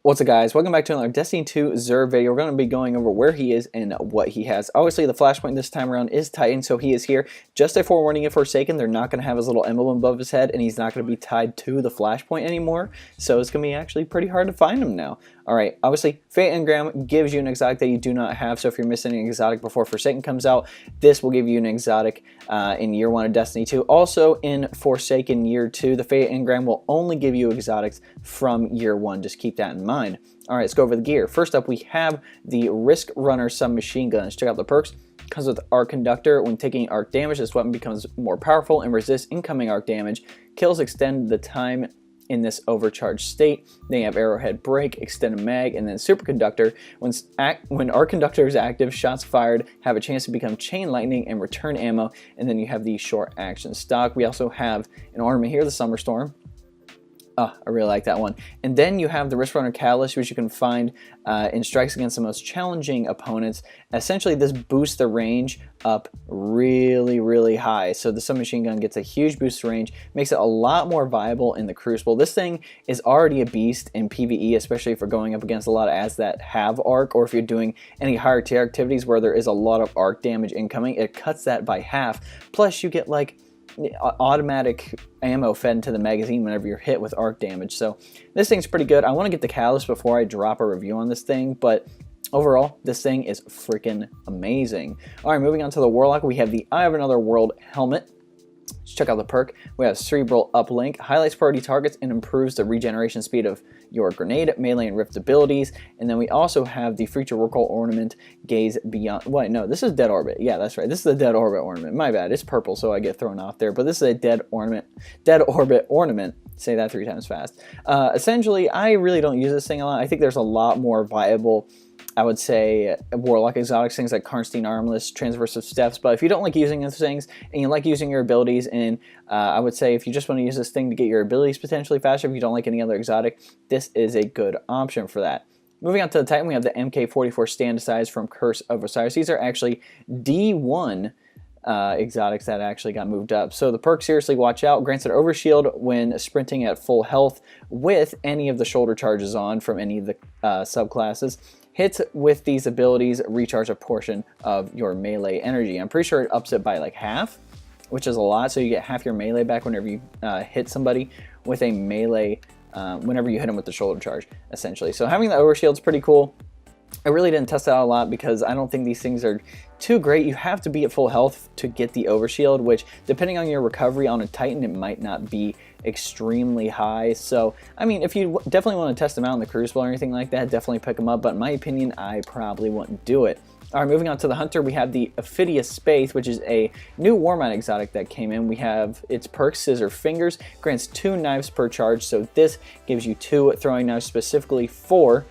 What's up, guys? Welcome back to another Destiny 2 Xur video. We're going to be going over where he is and what he has. Obviously, the Flashpoint this time around is Titan, so he is here. Just a forewarning of Forsaken, they're not going to have his little emblem above his head, and he's not going to be tied to the Flashpoint anymore, so it's going to be actually pretty hard to find him now. Alright, obviously, Fate Engram gives you an exotic that you do not have, so if you're missing an exotic before Forsaken comes out, this will give you an exotic in Year 1 of Destiny 2. Also, in Forsaken Year 2, the Fate Engram will only give you exotics from Year 1. Just keep that in mind. Alright, let's go over the gear. First up, we have the Risk Runner submachine gun. Let's check out the perks. Comes with Arc Conductor. When taking arc damage, this weapon becomes more powerful and resists incoming arc damage. Kills extend the time in this overcharged state. Then you have Arrowhead Break, Extended Mag, and then Superconductor. When Arc Conductor is active, shots fired have a chance to become Chain Lightning and return ammo. And then you have the short action stock. We also have an ornament here, the Summer Storm. I really like that one. And then you have the Risk Runner Catalyst, which you can find in strikes against the most challenging opponents. Essentially, this boosts the range up really high. So the submachine gun gets a huge boost to range, makes it a lot more viable in the Crucible. This thing is already a beast in PvE, especially if you're going up against a lot of ads that have arc, or if you're doing any higher tier activities where there is a lot of arc damage incoming. It cuts that by half. Plus, you get like automatic ammo fed into the magazine whenever you're hit with arc damage. So this thing's pretty good. I want to get the Catalyst before I drop a review on this thing, but overall, this thing is freaking amazing. Alright, moving on to the Warlock, we have the Eye of Another World helmet. Let's check out the perk. We have Cerebral Uplink, highlights priority targets and improves the regeneration speed of your grenade, melee, and rift abilities. And then we also have the Future Recall Ornament, Gaze Beyond. Wait, no, this is Dead Orbit. Yeah, that's right. This is the Dead Orbit ornament. My bad. It's purple, so I get thrown off there. But this is a Dead Orbit ornament. Say that 3 times fast. Essentially, I really don't use this thing a lot. I think there's a lot more viable, I would say, Warlock exotics, things like Karnstein Armless, Transversive Steps. But if you don't like using those things and you like using your abilities, and I would say if you just want to use this thing to get your abilities potentially faster, if you don't like any other exotic, this is a good option for that. Moving on to the Titan, we have the MK44 Stand Size from Curse of Osiris. These are actually D1 exotics that actually got moved up. So the perk, seriously watch out, grants an overshield when sprinting at full health with any of the shoulder charges on from any of the subclasses. Hits with these abilities recharge a portion of your melee energy. I'm pretty sure it ups it by like half, which is a lot, so you get half your melee back whenever you hit somebody with a melee, whenever you hit them with the shoulder charge, essentially. So having the overshield is pretty cool. I really didn't test it out a lot because I don't think these things are too great. You have to be at full health to get the overshield, which depending on your recovery on a Titan, it might not be extremely high. So, I mean, if you definitely want to test them out in the Crucible or anything like that, definitely pick them up. But in my opinion, I probably wouldn't do it. All right, moving on to the Hunter, we have the Ophidius Space, which is a new Warmind exotic that came in. We have its perk, Scissor Fingers, grants 2 knives per charge. So this gives you 2 throwing knives specifically for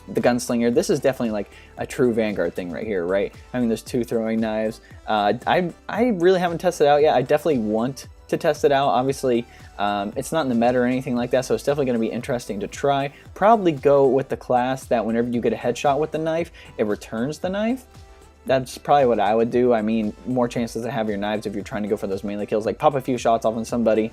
the Gunslinger. This is definitely like a true Vanguard thing right here, right? Having those 2 throwing knives. I really haven't tested it out yet. I definitely want to test it out. Obviously, it's not in the meta or anything like that, so it's definitely going to be interesting to try. Probably go with the class that whenever you get a headshot with the knife, it returns the knife. That's probably what I would do. I mean, more chances to have your knives if you're trying to go for those melee kills. Like pop a few shots off on somebody,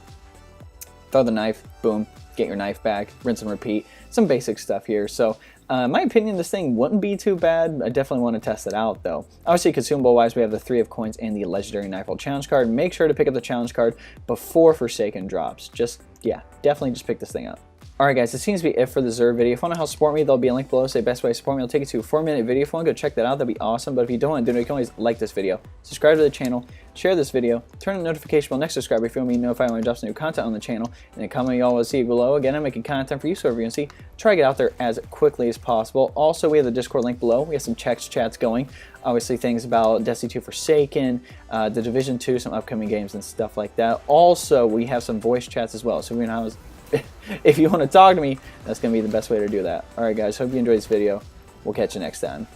throw the knife, boom, get your knife back, rinse and repeat. Some basic stuff here. So in my opinion, this thing wouldn't be too bad. I definitely want to test it out though. Obviously, consumable wise, we have the 3 of Coins and the Legendary Knifehold Challenge card. Make sure to pick up the challenge card before Forsaken drops. Yeah, definitely just pick this thing up. Alright guys, this seems to be it for the Xur video. If you want to help support me, there'll be a link below. Say best way to support me. I'll take you to a 4-minute video. If you want to go check that out, that'd be awesome. But if you don't want to do it, you can always like this video, subscribe to the channel, share this video, turn on the notification bell next to subscribe if you want me to notify when I drop some new content on the channel, and then comment y'all will see below. Again, I'm making content for you, so if you can see, try to get out there as quickly as possible. Also, we have the Discord link below. We have some chats going. Obviously, things about Destiny 2 Forsaken, the Division 2, some upcoming games and stuff like that. Also, we have some voice chats as well. So if you want to talk to me, that's going to be the best way to do that. Alright guys, hope you enjoyed this video. We'll catch you next time.